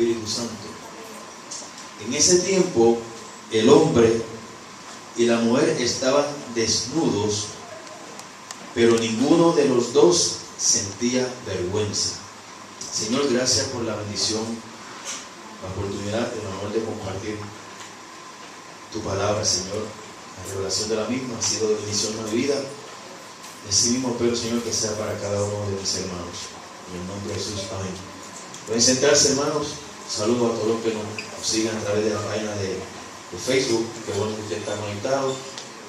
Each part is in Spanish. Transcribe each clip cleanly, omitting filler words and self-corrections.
Espíritu Santo. En ese tiempo, el hombre y la mujer estaban desnudos, pero ninguno de los dos sentía vergüenza. Señor, gracias por la bendición, la oportunidad, el honor de compartir tu palabra, Señor. La revelación de la misma ha sido de bendición a mi vida. Así mismo espero, Señor, que sea para cada uno de mis hermanos. En el nombre de Jesús, amén. Pueden sentarse, hermanos. Saludos a todos los que nos sigan a través de la página de Facebook. Qué bueno que usted está conectado.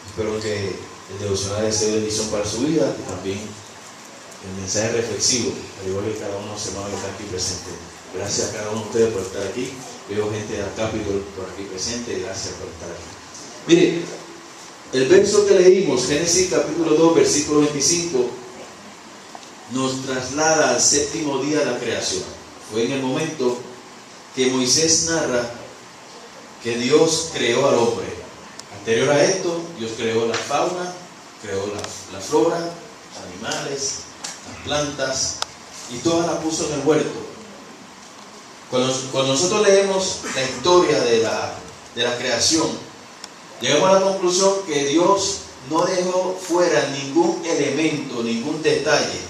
Espero que el devocional sea de bendición para su vida y también el mensaje reflexivo, al igual que cada uno de los hermanos que está aquí presente. Gracias a cada uno de ustedes por estar aquí. Veo gente del Capitol por aquí presente. Gracias por estar aquí. Mire, el verso que leímos, Génesis capítulo 2, versículo 25, nos traslada al séptimo día de la creación. Fue en el momento que Moisés narra que Dios creó al hombre. Anterior a esto, Dios creó la fauna, creó la flora, los animales, las plantas, y todas las puso en el huerto. Cuando nosotros leemos la historia de la creación, llegamos a la conclusión que Dios no dejó fuera ningún elemento, ningún detalle,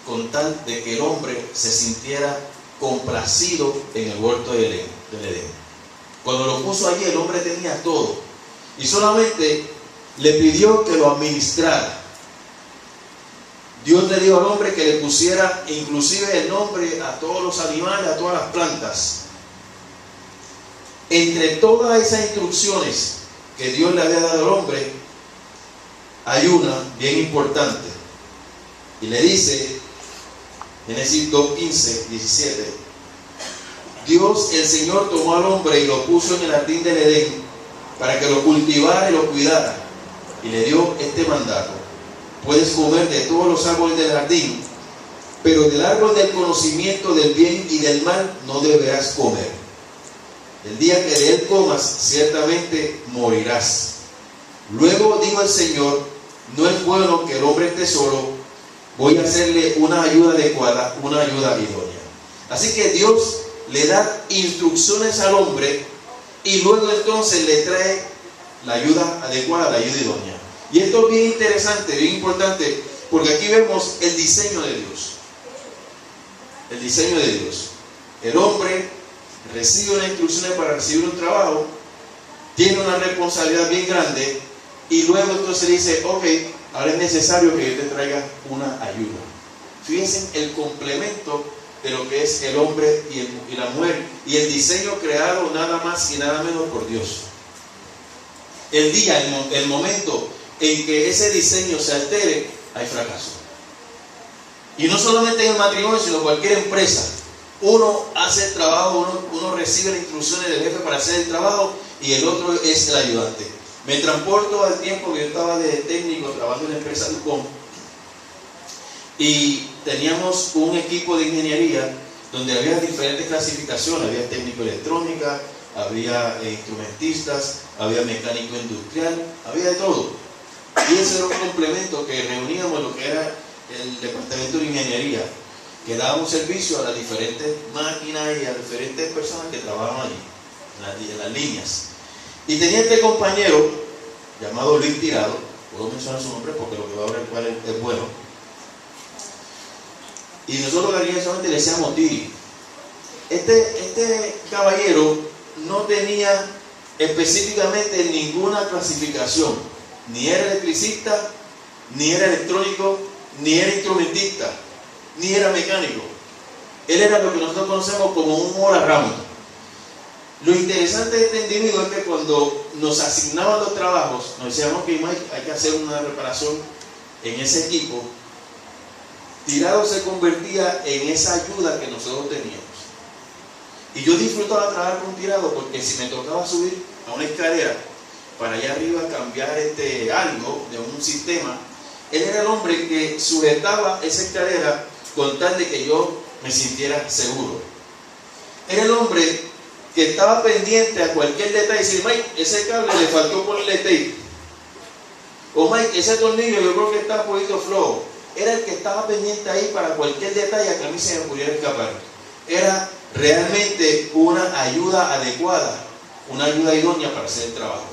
con tal de que el hombre se sintiera complacido en el huerto del Edén. Cuando lo puso allí, el hombre tenía todo, y solamente le pidió que lo administrara. Dios le dijo al hombre que le pusiera inclusive el nombre a todos los animales, a todas las plantas. Entre todas esas instrucciones que Dios le había dado al hombre, hay una bien importante. Y le dice, Génesis 2, 15, 17, Dios el Señor tomó al hombre y lo puso en el jardín del Edén para que lo cultivara y lo cuidara. Y le dio este mandato: puedes comer de todos los árboles del jardín, pero del árbol del conocimiento del bien y del mal no deberás comer. El día que de él comas, ciertamente morirás. Luego dijo el Señor: no es bueno que el hombre esté solo, voy a hacerle una ayuda adecuada, una ayuda idónea. Así que Dios le da instrucciones al hombre y luego entonces le trae la ayuda adecuada, la ayuda idónea. Y esto es bien interesante, bien importante, porque aquí vemos el diseño de Dios. El diseño de Dios. El hombre recibe unas instrucciones para recibir un trabajo, tiene una responsabilidad bien grande, y luego entonces dice: ok, ahora es necesario que yo te traiga una ayuda. Fíjense el complemento de lo que es el hombre y la mujer, y el diseño creado nada más y nada menos por Dios. El momento en que ese diseño se altere, hay fracaso. Y no solamente en el matrimonio, sino cualquier empresa. Uno hace el trabajo, uno recibe las instrucciones del jefe para hacer el trabajo, y el otro es el ayudante. Me transporto al tiempo que yo estaba de técnico trabajando en la empresa Ducom, y teníamos un equipo de ingeniería donde había diferentes clasificaciones. Había técnico electrónica, había instrumentistas, había mecánico industrial, había de todo. Y ese era un complemento que reuníamos lo que era el departamento de ingeniería, que dábamos servicio a las diferentes máquinas y a diferentes personas que trabajaban allí, en las líneas. Y tenía este compañero llamado Luis Tirado. Puedo mencionar su nombre porque lo que va a hablar cuál es bueno. Y nosotros cariñosamente le decíamos Tiri. Este caballero no tenía específicamente ninguna clasificación. Ni era electricista, ni era electrónico, ni era instrumentista, ni era mecánico. Él era lo que nosotros conocemos como un hora ramo. Lo interesante de este individuo es que cuando nos asignaban los trabajos, nos decíamos que hay que hacer una reparación en ese equipo. Tirado se convertía en esa ayuda que nosotros teníamos. Y yo disfrutaba trabajar con Tirado, porque si me tocaba subir a una escalera para allá arriba cambiar algo de un sistema, él era el hombre que sujetaba esa escalera con tal de que yo me sintiera seguro. Era el hombre que estaba pendiente a cualquier detalle. Decir: Mike, ese cable le faltó ponerle tape. O Mike, ese tornillo yo creo que está un poquito flojo. Era el que estaba pendiente ahí para cualquier detalle que a mí se me pudiera escapar. era realmente una ayuda adecuada, una ayuda idónea para hacer el trabajo.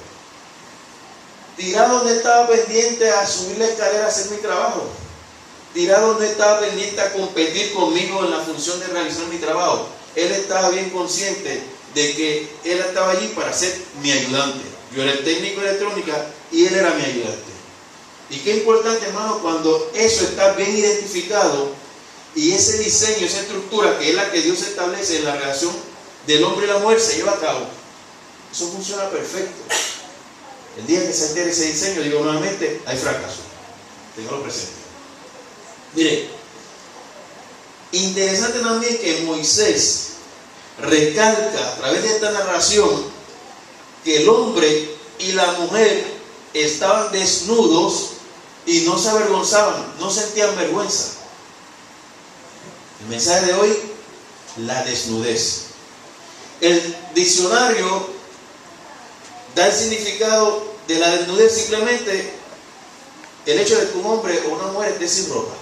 Tirado no estaba pendiente a subir la escalera a hacer mi trabajo. Tirado no estaba pendiente a competir conmigo en la función de realizar mi trabajo. Él estaba bien consciente de que él estaba allí para ser mi ayudante. Yo era el técnico de electrónica y él era mi ayudante. Y qué importante, hermano, cuando eso está bien identificado y ese diseño, esa estructura que es la que Dios establece en la relación del hombre y la mujer se lleva a cabo. Eso funciona perfecto. El día que se entere ese diseño, digo nuevamente, hay fracaso. Tenganlo presente. Mire, interesante también que Moisés recalca a través de esta narración que el hombre y la mujer estaban desnudos y no se avergonzaban, no sentían vergüenza. El mensaje de hoy, la desnudez. El diccionario da el significado de la desnudez simplemente el hecho de que un hombre o una mujer esté sin ropa.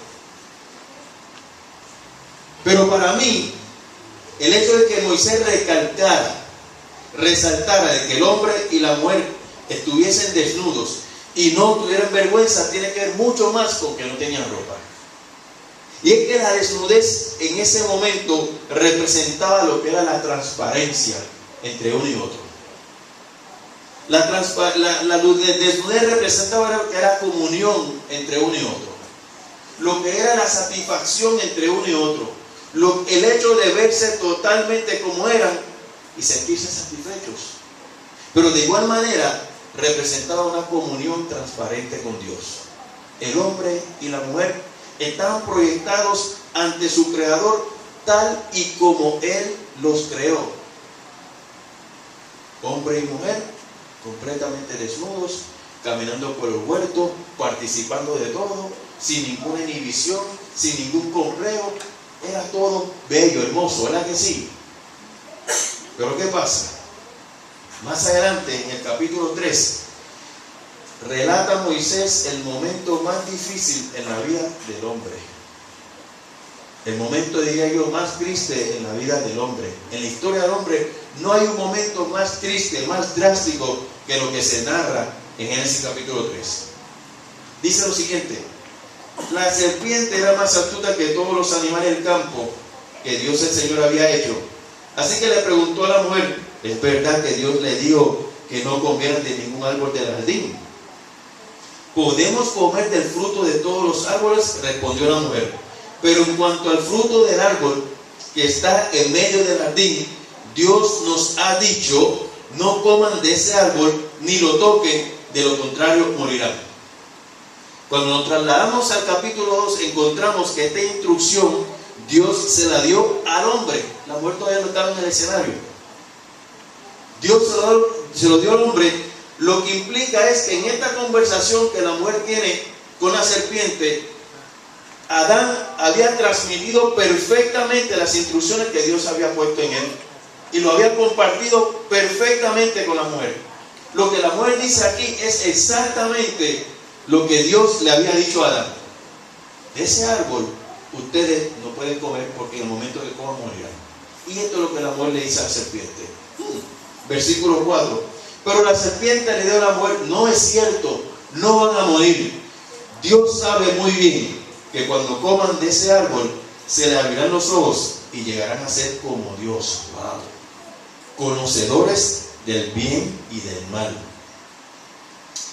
Pero para mí, el hecho de que Moisés resaltara de que el hombre y la mujer estuviesen desnudos y no tuvieran vergüenza, tiene que ver mucho más con que no tenían ropa. Y es que la desnudez en ese momento representaba lo que era la transparencia entre uno y otro. La desnudez representaba lo que era comunión entre uno y otro, lo que era la satisfacción entre uno y otro, el hecho de verse totalmente como eran y sentirse satisfechos. Pero de igual manera representaba una comunión transparente con Dios. El hombre y la mujer estaban proyectados ante su Creador tal y como Él los creó. Hombre y mujer completamente desnudos, caminando por el huerto, participando de todo, sin ninguna inhibición, sin ningún complejo. Era todo bello, hermoso, ¿verdad que sí? Pero ¿qué pasa? Más adelante, en el capítulo 3, relata Moisés el momento más difícil en la vida del hombre. El momento, diría yo, más triste en la vida del hombre. En la historia del hombre no hay un momento más triste, más drástico que lo que se narra en Génesis capítulo 3. Dice lo siguiente: la serpiente era más astuta que todos los animales del campo que Dios el Señor había hecho. Así que le preguntó a la mujer: ¿es verdad que Dios le dijo que no comieran de ningún árbol del jardín? ¿Podemos comer del fruto de todos los árboles?, respondió la mujer. Pero en cuanto al fruto del árbol que está en medio del jardín, Dios nos ha dicho: no coman de ese árbol ni lo toquen, de lo contrario morirán. Cuando nos trasladamos al capítulo 2, encontramos que esta instrucción Dios se la dio al hombre. La mujer todavía no estaba en el escenario. Dios se lo dio al hombre. Lo que implica es que en esta conversación que la mujer tiene con la serpiente, Adán había transmitido perfectamente las instrucciones que Dios había puesto en él y lo había compartido perfectamente con la mujer. Lo que la mujer dice aquí es exactamente lo que Dios le había dicho a Adán: de ese árbol ustedes no pueden comer porque en el momento que coman morirán. Y esto es lo que la mujer le dice a la serpiente. Versículo 4: pero la serpiente le dijo a la mujer: no es cierto, no van a morir. Dios sabe muy bien que cuando coman de ese árbol se le abrirán los ojos y llegarán a ser como Dios. Wow. Conocedores del bien y del mal.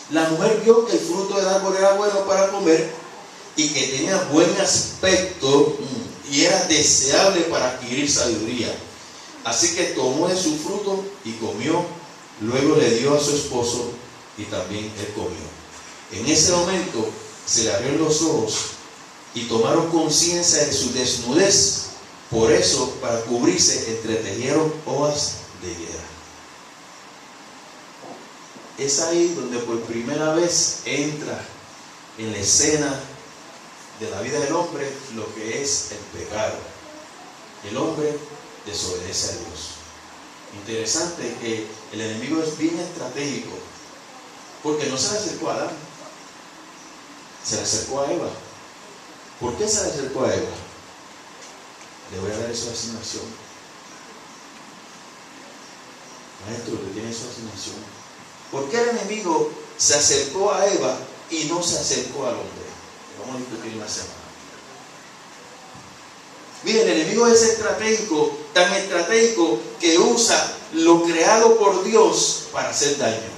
La mujer vio que el fruto del árbol era bueno para comer y que tenía buen aspecto y era deseable para adquirir sabiduría. Así que tomó de su fruto y comió. Luego le dio a su esposo y también él comió. En ese momento se le abrieron los ojos y tomaron conciencia de su desnudez. Por eso, para cubrirse, entretejieron hojas de higuera. Es ahí donde por primera vez entra en la escena de la vida del hombre lo que es el pecado. El hombre desobedece a Dios. Interesante que el enemigo es bien estratégico, porque no se le acercó a Adán, se le acercó a Eva. ¿Por qué se le acercó a Eva? Le voy a dar esa asignación. Maestro, usted tiene esa asignación. ¿Por qué el enemigo se acercó a Eva y no se acercó al hombre? Vamos a discutir la semana. Miren, el enemigo es estratégico, tan estratégico que usa lo creado por Dios para hacer daño.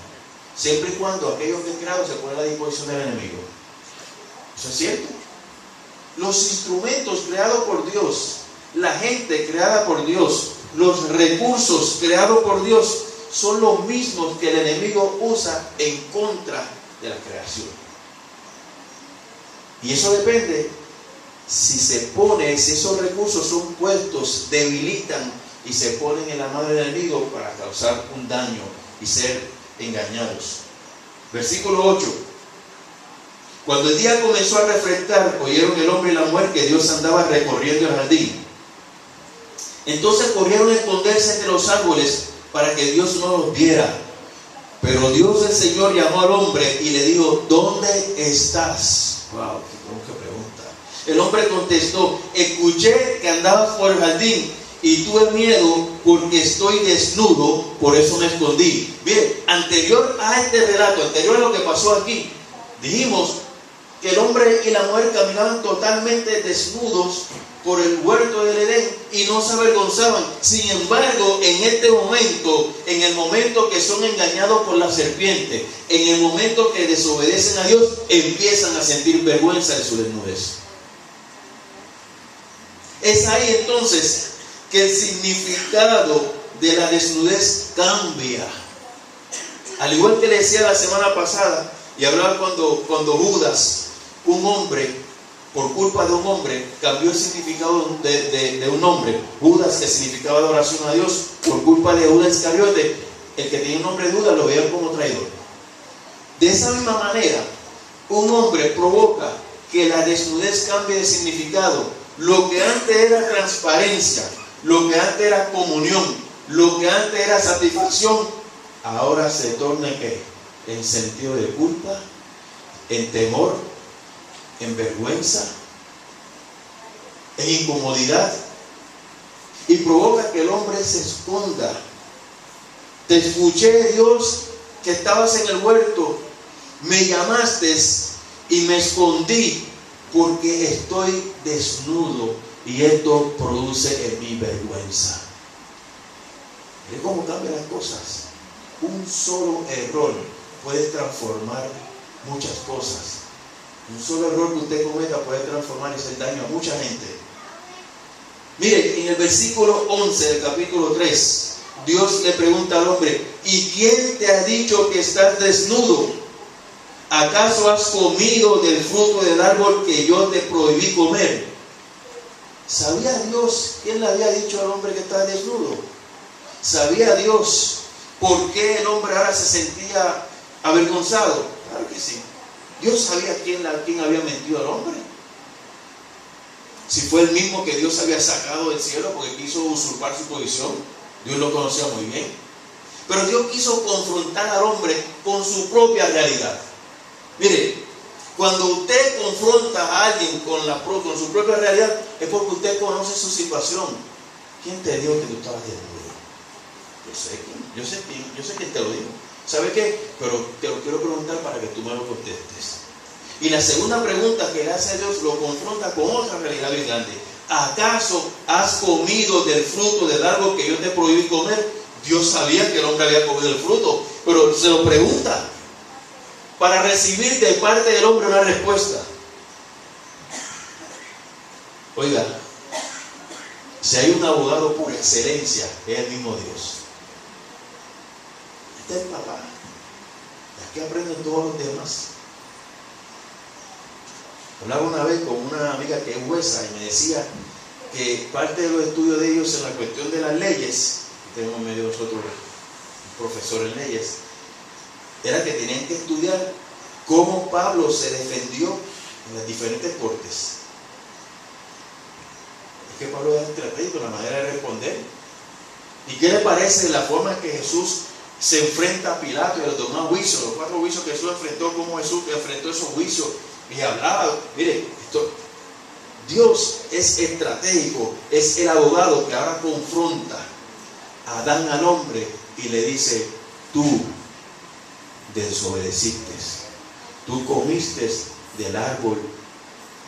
Siempre y cuando aquello que es creado se pone a la disposición del enemigo. ¿Eso es cierto? Los instrumentos creados por Dios, la gente creada por Dios, los recursos creados por Dios, son los mismos que el enemigo usa en contra de la creación. Y eso depende si esos recursos son puestos, debilitan y se ponen en la mano del enemigo para causar un daño y ser engañados. Versículo 8. Cuando el día comenzó a refrescar, oyeron el hombre y la mujer que Dios andaba recorriendo el jardín. Entonces corrieron a esconderse entre los árboles para que Dios no los viera. Pero Dios el Señor llamó al hombre y le dijo: ¿dónde estás? Wow, qué pregunta. El hombre contestó: escuché que andabas por el jardín y tuve miedo porque estoy desnudo, por eso me escondí. Bien, anterior a este relato, anterior a lo que pasó aquí, dijimos que el hombre y la mujer caminaban totalmente desnudos por el huerto del Edén y no se avergonzaban. Sin embargo, en este momento, en el momento que son engañados por la serpiente, en el momento que desobedecen a Dios, empiezan a sentir vergüenza de su desnudez. Es ahí entonces que el significado de la desnudez cambia. Al igual que le decía la semana pasada, y hablaba cuando Judas, un hombre, por culpa de un hombre, cambió el significado de un nombre. Judas, que significaba adoración a Dios, por culpa de Judas Iscariote, el que tenía el nombre de Judas, lo veían como traidor. De esa misma manera, un hombre provoca que la desnudez cambie de significado. Lo que antes era transparencia, lo que antes era comunión, lo que antes era satisfacción, ahora se torna ¿qué? En sentido de culpa, en temor, en vergüenza, en incomodidad, y provoca que el hombre se esconda. Te escuché, Dios, que estabas en el huerto, me llamaste y me escondí porque estoy desnudo y esto produce en mí vergüenza. ¿Ve cómo cambian las cosas? Un solo error puede transformar muchas cosas. Un solo error que usted cometa puede transformar y hacer daño a mucha gente. Mire, en el versículo 11 del capítulo 3, Dios le pregunta al hombre: ¿y quién te ha dicho que estás desnudo? ¿Acaso has comido del fruto del árbol que yo te prohibí comer? ¿Sabía Dios quién le había dicho al hombre que estaba desnudo? ¿Sabía Dios por qué el hombre ahora se sentía avergonzado? Claro que sí. Dios sabía quién había mentido al hombre. Si fue el mismo que Dios había sacado del cielo porque quiso usurpar su posición, Dios lo conocía muy bien. Pero Dios quiso confrontar al hombre con su propia realidad. Mire, cuando usted confronta a alguien con su propia realidad, es porque usted conoce su situación. ¿Quién te dijo que tú estabas desnudo? Yo sé quién te lo dijo. ¿Sabe qué? Pero te lo quiero preguntar para que tú me lo contestes. Y la segunda pregunta que le hace a Dios lo confronta con otra realidad bien grande. ¿Acaso has comido del fruto del árbol que yo te prohibí comer? Dios sabía que el hombre había comido el fruto, pero se lo pregunta para recibir de parte del hombre una respuesta. Oiga, si hay un abogado por excelencia, es el mismo Dios. Este es el papá. De aquí aprenden todos los demás. Hablaba una vez con una amiga que es jueza y me decía que parte de los estudios de ellos en la cuestión de las leyes, tenemos en medio de nosotros un profesor en leyes, era que tenían que estudiar cómo Pablo se defendió en las diferentes cortes. Es que Pablo era estratégico en la manera de responder. ¿Y qué le parece la forma en que Jesús se enfrenta a Pilato y a los demás juicios, los 4 juicios que Jesús enfrentó, cómo Jesús enfrentó esos juicios y hablaba? Mire, Dios es estratégico, es el abogado que ahora confronta a Adán al hombre y le dice: tú desobedeciste, tú comiste del árbol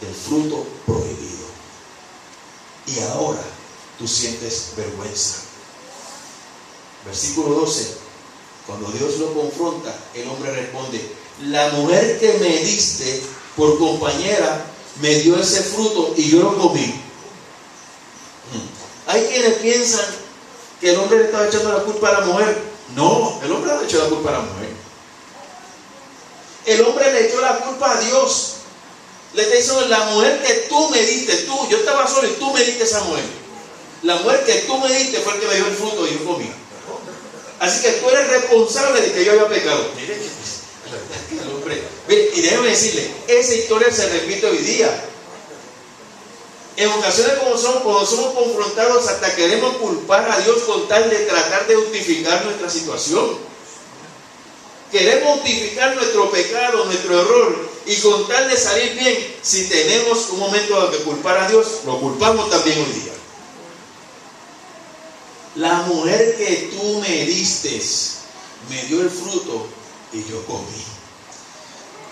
del fruto prohibido y ahora tú sientes vergüenza. Versículo 12, cuando Dios lo confronta, el hombre responde: la mujer que me diste por compañera me dio ese fruto y yo lo comí. Hay quienes piensan que el hombre le estaba echando la culpa a la mujer. No, el hombre no le echó la culpa a la mujer. El hombre le echó la culpa a Dios. Le está diciendo: la mujer que tú me diste, yo estaba solo y tú me diste esa mujer. La mujer que tú me diste fue el que me dio el fruto y yo comí. Así que tú eres responsable de que yo haya pecado. Mire, la verdad es que el hombre... Mire, y déjeme decirle, esa historia se repite hoy día. En ocasiones cuando somos confrontados, hasta queremos culpar a Dios con tal de tratar de justificar nuestra situación. Queremos justificar nuestro pecado, nuestro error, y con tal de salir bien, si tenemos un momento de culpar a Dios, lo culpamos también hoy día. La mujer que tú me diste me dio el fruto y yo comí.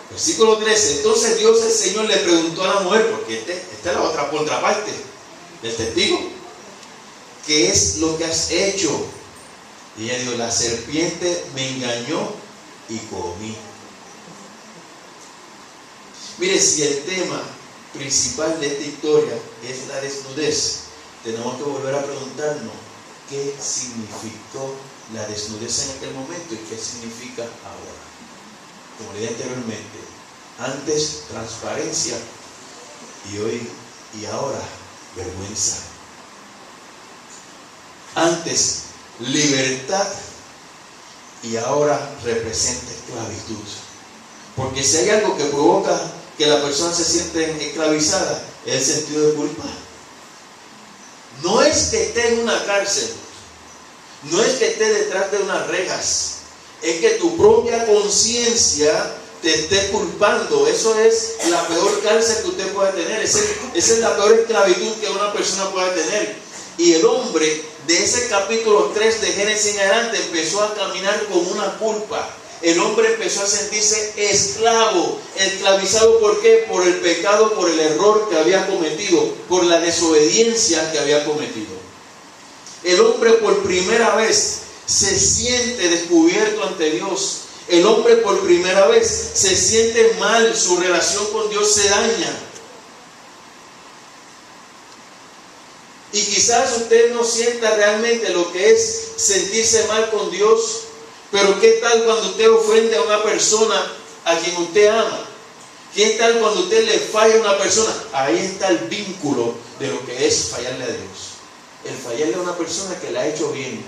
Versículo 13. Entonces Dios el Señor le preguntó a la mujer, porque esta es la otra contraparte del testigo: ¿qué es lo que has hecho? Y ella dijo: la serpiente me engañó y comí. Mire, si el tema principal de esta historia es la desnudez, tenemos que volver a preguntarnos qué significó la desnudez en aquel momento y qué significa ahora. Como le dije anteriormente, antes transparencia y hoy y ahora vergüenza. Antes libertad y ahora representa esclavitud. Porque si hay algo que provoca que la persona se siente esclavizada, es el sentido de culpa. No es que esté en una cárcel, no es que esté detrás de unas rejas, es que tu propia conciencia te esté culpando. Eso es la peor cárcel que usted puede tener. Esa es la peor esclavitud que una persona puede tener. Y el hombre de ese capítulo 3 de Génesis en adelante empezó a caminar con una culpa. El hombre empezó a sentirse esclavo, esclavizado. ¿Por qué? Por el pecado, por el error que había cometido, por la desobediencia que había cometido. El hombre por primera vez se siente descubierto ante Dios. El hombre por primera vez se siente mal, su relación con Dios se daña. Y quizás usted no sienta realmente lo que es sentirse mal con Dios, pero ¿qué tal cuando usted ofende a una persona a quien usted ama? ¿Qué tal cuando usted le falla a una persona? Ahí está el vínculo de lo que es fallarle a Dios. El fallarle a una persona que le ha hecho bien.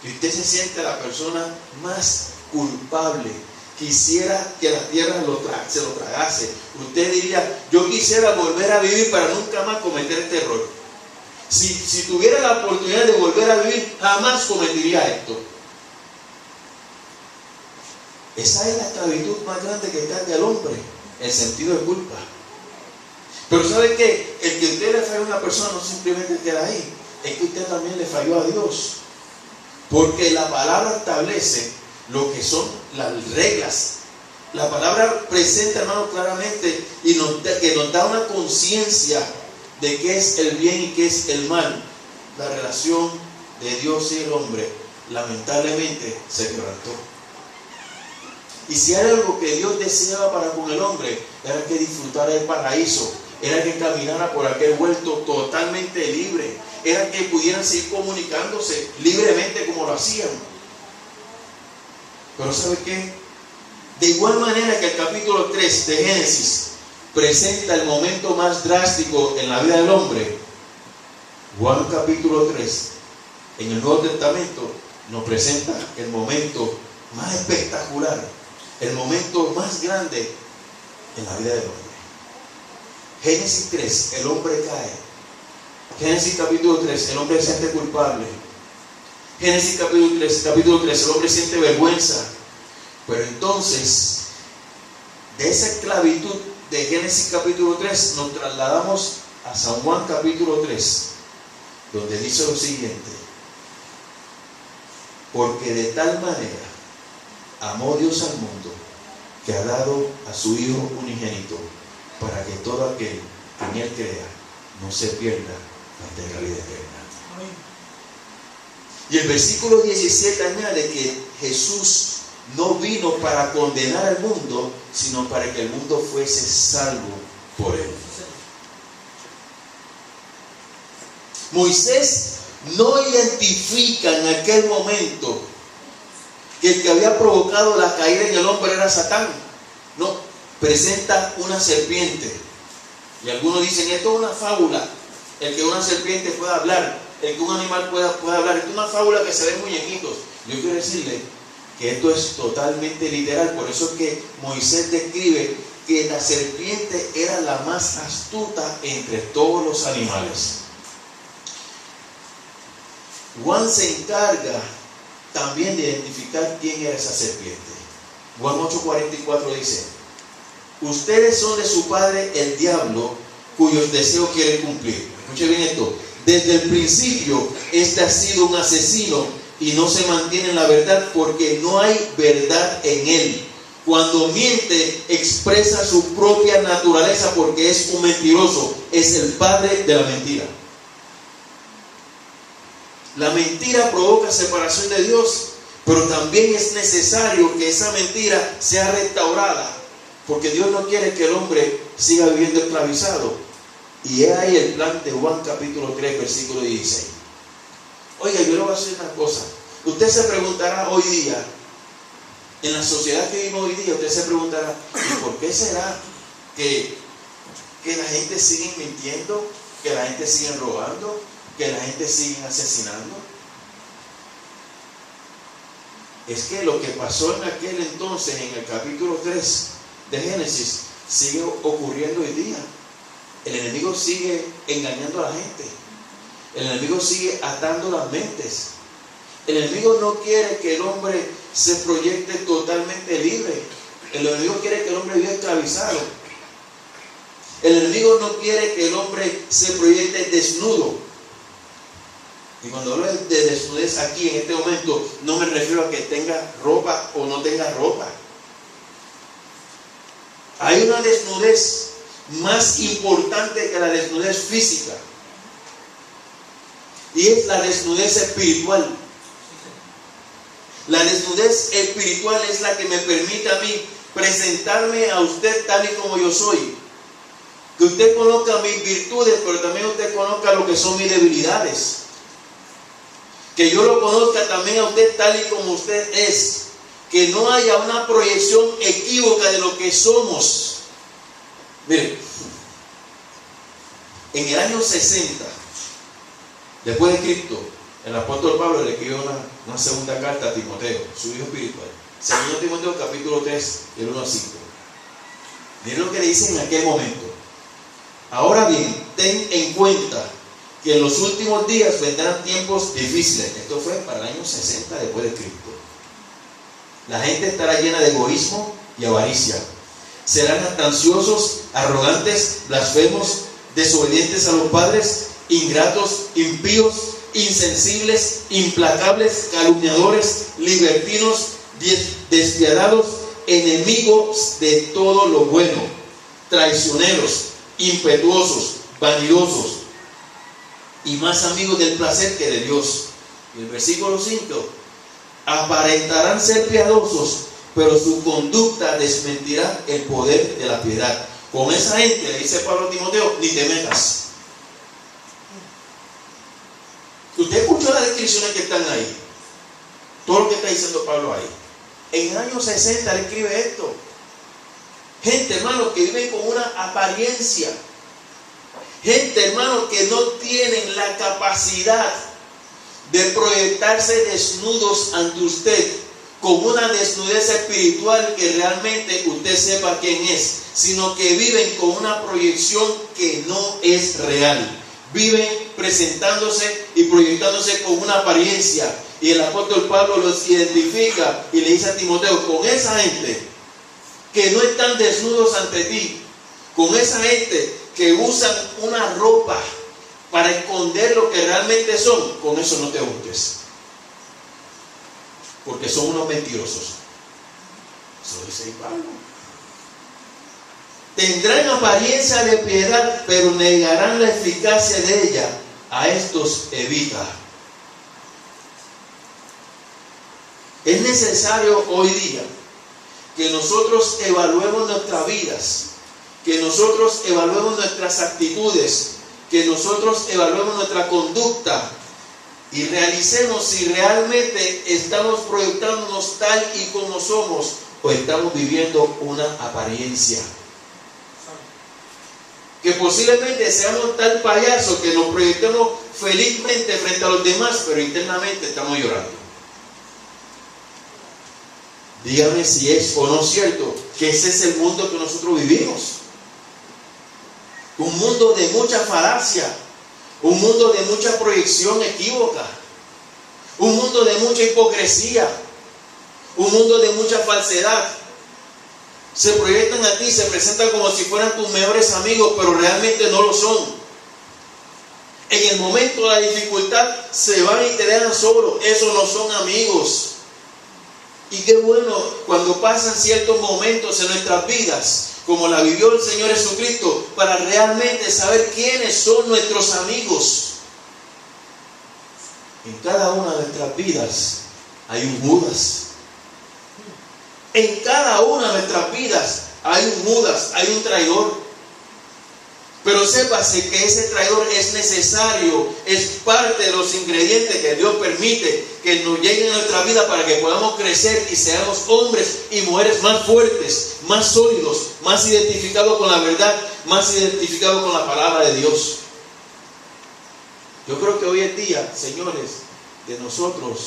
Y usted se siente la persona más culpable. Quisiera que la tierra se lo tragase. Usted diría: yo quisiera volver a vivir para nunca más cometer este error. Si tuviera la oportunidad de volver a vivir, jamás cometería esto. Esa es la esclavitud más grande que carga el hombre, el sentido de culpa. Pero ¿sabe qué? El que usted le falló a una persona no simplemente queda ahí, es que usted también le falló a Dios. Porque la palabra establece lo que son las reglas. La palabra presenta, hermano, claramente que nos da una conciencia de qué es el bien y qué es el mal. La relación de Dios y el hombre lamentablemente se quebrantó. Y si hay algo que Dios deseaba para con el hombre, era que disfrutara del paraíso, era que caminara por aquel huerto totalmente libre, era que pudieran seguir comunicándose libremente como lo hacían. Pero ¿sabe qué? De igual manera que el capítulo 3 de Génesis presenta el momento más drástico en la vida del hombre, Juan capítulo 3 en el Nuevo Testamento nos presenta el momento más espectacular, el momento más grande en la vida del hombre. Génesis 3, el hombre cae. Génesis capítulo 3, el hombre se siente culpable. Génesis capítulo 3, el hombre siente vergüenza. Pero entonces, de esa esclavitud de Génesis capítulo 3, nos trasladamos a San Juan capítulo 3, donde dice lo siguiente: porque de tal manera amó Dios al mundo, que ha dado a su Hijo unigénito, para que todo aquel que en Él crea no se pierda, mas tenga vida eterna. Y el versículo 17 añade que Jesús no vino para condenar al mundo, sino para que el mundo fuese salvo por Él. Moisés no identifica en aquel momento que el que había provocado la caída en el hombre era Satán. No, presenta una serpiente. Y algunos dicen, esto es una fábula, el que una serpiente pueda hablar, el que un animal pueda hablar. Esto es una fábula que se ve en muñequitos. Yo quiero decirle que esto es totalmente literal. Por eso es que Moisés describe que la serpiente era la más astuta entre todos los animales. Juan se encarga también de identificar quién era esa serpiente. Juan 8:44 dice: ustedes son de su padre el diablo, cuyos deseos quiere cumplir. Escuche bien esto: desde el principio este ha sido un asesino y no se mantiene en la verdad, porque no hay verdad en él. Cuando miente, expresa su propia naturaleza, porque es un mentiroso, es el padre de la mentira. La mentira provoca separación de Dios, pero también es necesario que esa mentira sea restaurada, porque Dios no quiere que el hombre siga viviendo esclavizado. Y es ahí el plan de Juan capítulo 3, versículo 16. Oiga, yo le voy a decir una cosa. Usted se preguntará hoy día, en la sociedad que vivimos hoy día, usted se preguntará, ¿y por qué será que la gente sigue mintiendo, que la gente sigue robando, que la gente sigue asesinando? Es que lo que pasó en aquel entonces, en el capítulo 3 de Génesis, sigue ocurriendo hoy día. El enemigo sigue engañando a la gente. El enemigo sigue atando las mentes. El enemigo no quiere que el hombre se proyecte totalmente libre. El enemigo quiere que el hombre viva esclavizado. El enemigo no quiere que el hombre se proyecte desnudo. Y cuando hablo de desnudez aquí en este momento, no me refiero a que tenga ropa o no tenga ropa. Hay una desnudez más importante que la desnudez física, y es la desnudez espiritual. La desnudez espiritual es la que me permite a mí presentarme a usted tal y como yo soy. Que usted conozca mis virtudes, pero también usted conozca lo que son mis debilidades. Que yo lo conozca también a usted tal y como usted es. Que no haya una proyección equívoca de lo que somos. Miren, en el año 60, después de Cristo, el apóstol Pablo le escribió una segunda carta a Timoteo, su hijo espiritual. Segundo Timoteo capítulo 3, del 1 al 5. Miren lo que le dice en aquel momento. Ahora bien, ten en cuenta que en los últimos días vendrán tiempos difíciles. Esto fue para el año 60 después de Cristo. La gente estará llena de egoísmo y avaricia. Serán ansiosos, arrogantes, blasfemos, desobedientes a los padres, ingratos, impíos, insensibles, implacables, calumniadores, libertinos, despiadados, enemigos de todo lo bueno, traicioneros, impetuosos, vanidosos y más amigos del placer que de Dios. Y el versículo 5: aparentarán ser piadosos, pero su conducta desmentirá el poder de la piedad. Con esa gente, le dice Pablo a Timoteo, ni te metas. Usted escuchó las descripciones que están ahí, todo lo que está diciendo Pablo ahí. En el año 60 le escribe esto. Gente, hermano, que vive con una apariencia. Gente, hermano, que no tienen la capacidad de proyectarse desnudos ante usted, con una desnudez espiritual que realmente usted sepa quién es, sino que viven con una proyección que no es real. Viven presentándose y proyectándose con una apariencia. Y el apóstol Pablo los identifica y le dice a Timoteo: con esa gente que no están desnudos ante ti, con esa gente que usan una ropa para esconder lo que realmente son, con eso no te juntes. Porque son unos mentirosos. Eso dice Pablo. Tendrán apariencia de piedad, pero negarán la eficacia de ella. A estos evita. Es necesario hoy día que nosotros evaluemos nuestras vidas, que nosotros evaluemos nuestras actitudes, que nosotros evaluemos nuestra conducta y realicemos si realmente estamos proyectándonos tal y como somos o estamos viviendo una apariencia. Que posiblemente seamos tal payaso que nos proyectemos felizmente frente a los demás, pero internamente estamos llorando. Dígame si es o no cierto que ese es el mundo que nosotros vivimos. Un mundo de mucha falacia, un mundo de mucha proyección equívoca, un mundo de mucha hipocresía, un mundo de mucha falsedad. Se proyectan a ti, se presentan como si fueran tus mejores amigos, pero realmente no lo son. En el momento de la dificultad se van y te dejan solo. Esos no son amigos. Y qué bueno cuando pasan ciertos momentos en nuestras vidas, como la vivió el Señor Jesucristo, para realmente saber quiénes son nuestros amigos. En cada una de nuestras vidas hay un Judas. En cada una de nuestras vidas hay un Judas, hay un traidor. Pero sépase que ese traidor es necesario, es parte de los ingredientes que Dios permite que nos lleguen a nuestra vida para que podamos crecer y seamos hombres y mujeres más fuertes, más sólidos, más identificados con la verdad, más identificados con la palabra de Dios. Yo creo que hoy en día, señores, de nosotros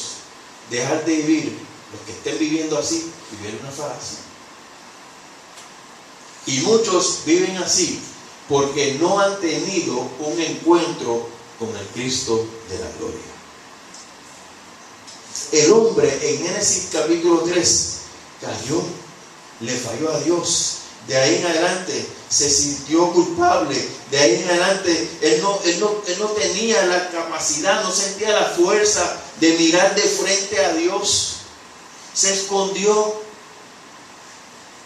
dejar de vivir, los que estén viviendo así, vivir una falacia. Y muchos viven así porque no han tenido un encuentro con el Cristo de la gloria. El hombre en Génesis capítulo 3 cayó, le falló a Dios. De ahí en adelante se sintió culpable. De ahí en adelante él no tenía la capacidad, no sentía la fuerza de mirar de frente a Dios. Se escondió.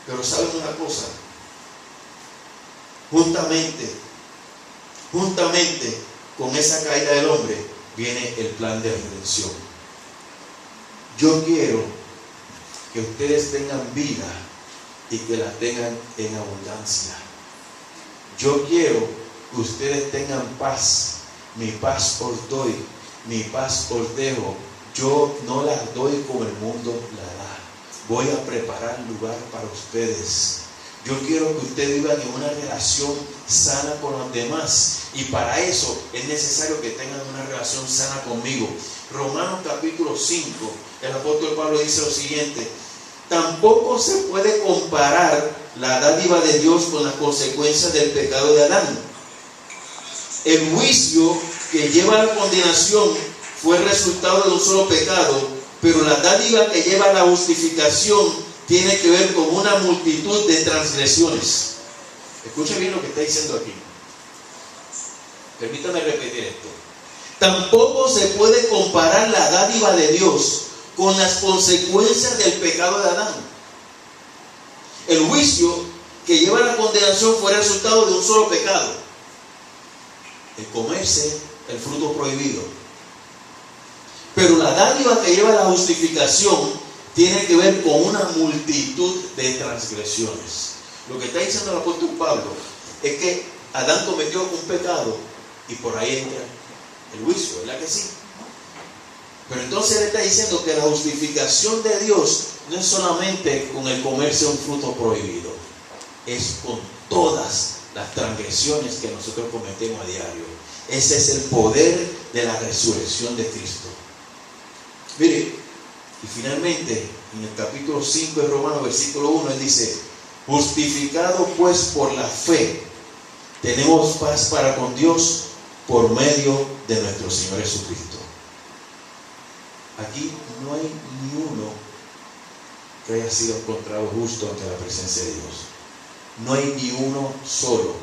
Pero ¿saben una cosa? Juntamente con esa caída del hombre viene el plan de redención. Yo quiero que ustedes tengan vida y que la tengan en abundancia. Yo quiero que ustedes tengan paz. Mi paz os doy, mi paz os dejo. Yo no las doy como el mundo la da. Voy a preparar lugar para ustedes. Yo quiero que ustedes vivan en una relación sana con los demás. Y para eso es necesario que tengan una relación sana conmigo. Romanos capítulo 5, el apóstol Pablo dice lo siguiente: tampoco se puede comparar la dádiva de Dios con las consecuencias del pecado de Adán. El juicio que lleva a la condenación fue el resultado de un solo pecado, pero la dádiva que lleva a la justificación tiene que ver con una multitud de transgresiones. Escuche bien lo que está diciendo aquí. Permítame repetir esto. Tampoco se puede comparar la dádiva de Dios con las consecuencias del pecado de Adán. El juicio que lleva a la condenación fue el resultado de un solo pecado: el comerse el fruto prohibido. Pero la dádiva que lleva a la justificación tiene que ver con una multitud de transgresiones. Lo que está diciendo el apóstol Pablo es que Adán cometió un pecado y por ahí entra el juicio, ¿verdad que sí? Pero entonces él está diciendo que la justificación de Dios no es solamente con el comerse un fruto prohibido, es con todas las transgresiones que nosotros cometemos a diario. Ese es el poder de la resurrección de Cristo. Mire, y finalmente, en el capítulo 5 de Romanos, versículo 1, él dice: justificado pues por la fe, tenemos paz para con Dios por medio de nuestro Señor Jesucristo. Aquí no hay ni uno que haya sido encontrado justo ante la presencia de Dios. No hay ni uno solo.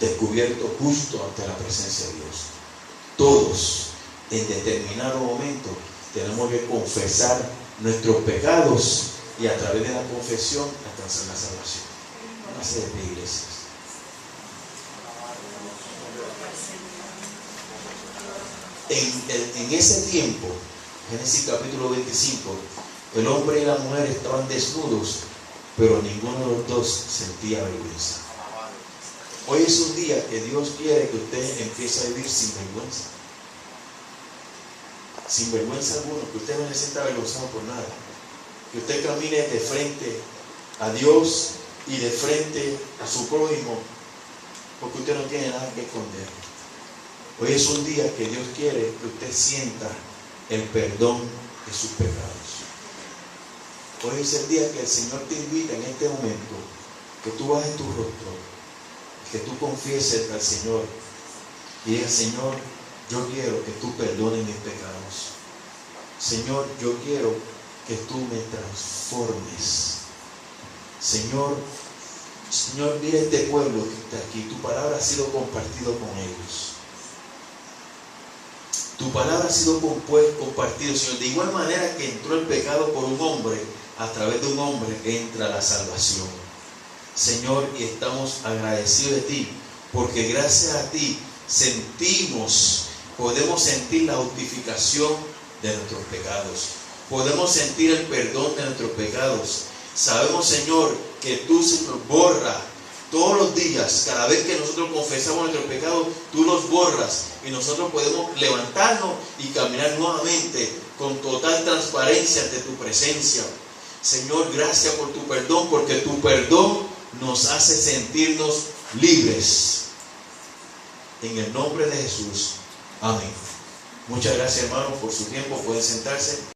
descubierto justo ante la presencia de Dios. Todos, en determinado momento, tenemos que confesar nuestros pecados y a través de la confesión alcanzar la salvación. No se de iglesias. En ese tiempo, Génesis capítulo 25, el hombre y la mujer estaban desnudos, pero ninguno de los dos sentía vergüenza. Hoy es un día que Dios quiere que usted empiece a vivir sin vergüenza. Sin vergüenza alguna, que usted no se sienta avergonzado por nada. Que usted camine de frente a Dios y de frente a su prójimo, porque usted no tiene nada que esconder. Hoy es un día que Dios quiere que usted sienta el perdón de sus pecados. Hoy es el día que el Señor te invita en este momento, que tú bajes tu rostro, que tú confieses al Señor y digas: Señor, yo quiero que tú perdones mis pecados. Señor, yo quiero que tú me transformes. Señor, mira este pueblo que está aquí. Tu palabra ha sido compartido con ellos. Tu palabra ha sido compartido, Señor. De igual manera que entró el pecado por un hombre, a través de un hombre entra la salvación. Señor, y estamos agradecidos de ti, porque gracias a ti podemos sentir la justificación de nuestros pecados. Podemos sentir el perdón de nuestros pecados. Sabemos, Señor, que tú se nos borras todos los días. Cada vez que nosotros confesamos nuestros pecados, tú los borras y nosotros podemos levantarnos y caminar nuevamente con total transparencia ante tu presencia. Señor, gracias por tu perdón, porque tu perdón nos hace sentirnos libres. En el nombre de Jesús. Amén. Muchas gracias, hermanos, por su tiempo. Pueden sentarse.